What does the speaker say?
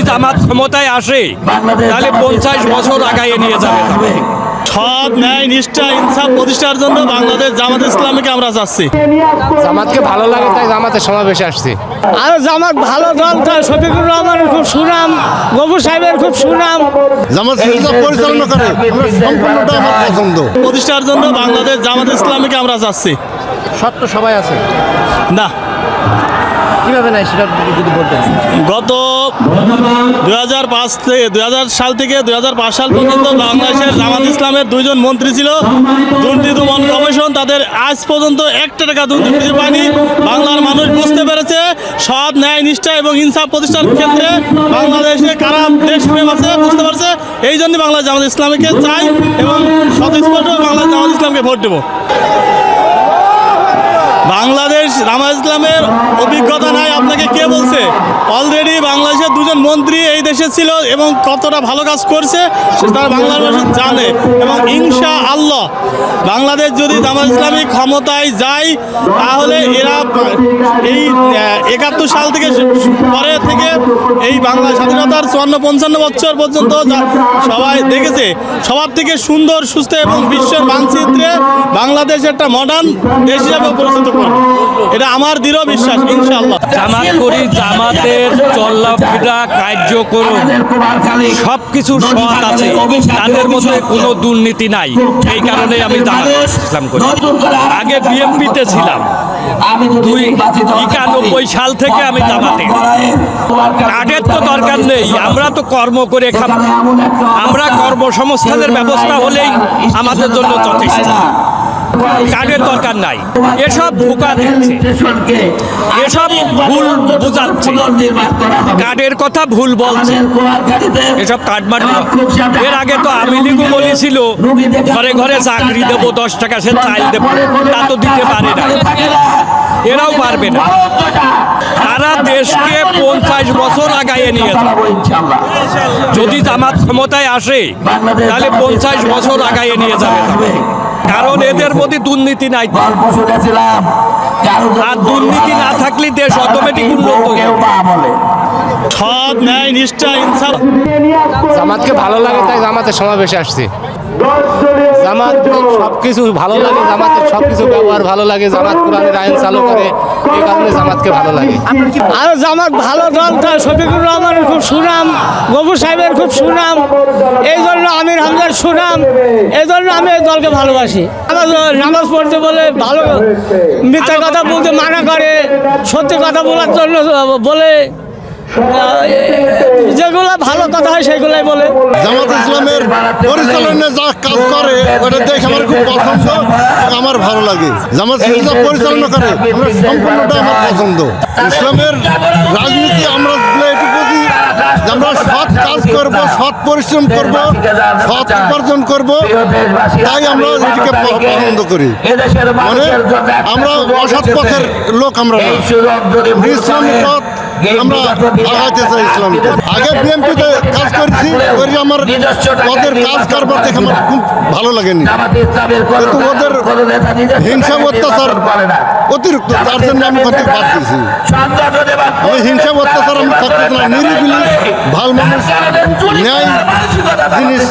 জামাত ক্ষমতায় আসে তাহলে 50 বছর আগায় নিয়ে যাবে। সৎ ন্যায় নিষ্ঠা ইনসাফ প্রতিষ্ঠার জন্য বাংলাদেশ জামাত ইসলামীকে আমরা চাচ্ছি। জামাতকে ভালো লাগে তাই জামাতের সমাবেশে আসছি। আর জামাত ভালো দল, তাই শফিকুর রহমানের খুব সুনাম, গফুর সাহেবের খুব সুনাম। জামাত পরিচালনা করে সম্পূর্ণটা আমার পছন্দ। প্রতিষ্ঠার জন্য বাংলাদেশ জামাত ইসলামীকে আমরা চাচ্ছি। সত্য সবাই আছে না, কিভাবে নাই সেটা যদি বলতেন। গত 2005 সাল থেকে 2005 সাল পর্যন্ত বাংলাদেশের জামাত ইসলামের 2 জন মন্ত্রী ছিল। দুর্নীতি দমন কমিশন তাদের আজ পর্যন্ত 1 টাকা দুর্নীতি পায়নি। বাংলার মানুষ বুঝতে পেরেছে সৎ ন্যায় নিষ্ঠা এবং ইনসাফ প্রতিষ্ঠার ক্ষেত্রে বাংলাদেশে কারা দেশপ্রেম আছে বুঝতে পারছে। এই জন্য বাংলাদেশ জামাত ইসলামীকে চাই এবং স্বতঃস্ফূর্ত বাংলাদেশ জামাত ইসলামকে ভোট দেব। বাংলাদেশ জামাত ইসলামের অভিজ্ঞতা নাই আপনাকে কে বলছে? অলরেডি বাংলাদেশের 2 জন মন্ত্রী এই দেশে ছিল এবং কতটা ভালো কাজ করছে সেটা বাংলার মানুষ জানে। এবং ইনশাআল্লাহ বাংলাদেশ যদি জামাত ইসলামী ক্ষমতায় যায় তাহলে এরা এই 71 সাল থেকে পরে থেকে এই বাংলা স্বাধীনতার 54-55 বছর পর্যন্ত সবাই দেখেছে সবার থেকে সুন্দর সুস্থ এবং বিশ্বের মানচিত্রে বাংলাদেশ একটা মডার্ন দেশ হিসাবে পরিচিত করবে। এটা আমার দৃঢ় বিশ্বাস ইনশাআল্লাহ। জামাত করি, জামাতের চলাফেরা কার্যক্রম সবকিছু সৎ আছে, তাদের মধ্যে কোনো দুর্নীতি নাই। এই কারণে আমি জামাত ইসলাম করি। আগে বিএনপিতে ছিলাম, 91 সাল থেকে আমি জামাতে। কার্ডের তো দরকার নেই, আমরা তো কর্ম করে খাবো। আমরা কর্মসংস্থানের ব্যবস্থা হলেই আমাদের জন্য যথেষ্ট। কার্ডের দরকার নাই। এসব ধোঁকা দিচ্ছে, এসব ভুল বোঝাচ্ছে, কার্ডের কথা ভুল বলছে, এসব কার্ড মাটি। এর আগে তো আমি লিগু বলেছিল ঘরে ঘরে চাকরি দেবো, 10 টাকা সে চাল দেবো, তা তো দিতে পারে না। এরাও পারবে না। তারা দেশকে 50 বছর আগায় নিয়ে যাবে। যদি জামাত ক্ষমতায় আসে তাহলে 50 বছর আগায় নিয়ে যাবে। কারণ এদের মধ্যে দুর্নীতি নাই, আর দুর্নীতি না থাকলে দেশ অটোমেটিক উন্নত হবে। সৎ ন্যায় নিষ্ঠা ইনসাফ। জামাতকে ভালো লাগে তাই জামাতের সমাবেশে আসছি। জামাত সবকিছু ভালো লাগে, জামাতের সবকিছু ব্যবহার ভালো লাগে, জামাত কোরআনের আইন চালু করে, এই কারণে জামাতকে ভালো লাগে। আর জামাত ভালো দল, তাই শফিকুর রহমানের খুব সুনাম, গফুর সাহেবের খুব সুনাম। এই জন্য আমির হামজার সুনাম, এই জন্য আমি এই দলকে ভালোবাসি। নামাজ পড়তে বলে ভালো, মিথ্যা কথা বলতে মানা করে, সত্যি কথা বলার জন্য বলে, যেগুলো ভালো কথা হয় সেগুলাই বলে। জামাত ইসলামের পরিচালনায় যা কাজ করে ওটা দেখে আমার খুব পছন্দ, আমার ভালো লাগে। জামাত ইসলাম পরিচালনা করে আমরা সম্পূর্ণটা আমার পছন্দ। ইসলামের রাজনীতি আমরা এটুকু বুঝি যে আমরা সৎ কাজ করব, সৎ পরিশ্রম করব, সৎ উপার্জন করব, তাই আমরা এটিকে পছন্দ করি। মানে আমরা অসৎ পথের লোক আমরা না, ইসলামী পথ আমরা আগাইতে চাই। ইসলাম আগে বিএনপিতে কাজ করেছি, আমার ওদের কাজ কারবার দেখে আমার খুব ভালো লাগেনি, কিন্তু ওদের হিংসা অত্যাচার অতিরিক্ত, তার জন্য আমি করতে বাদ দিয়েছি। আমি হিংসা অত্যাচার আমি থাকতে না, নিরিবিলি ভাল মানুষ ন্যায় জিনিস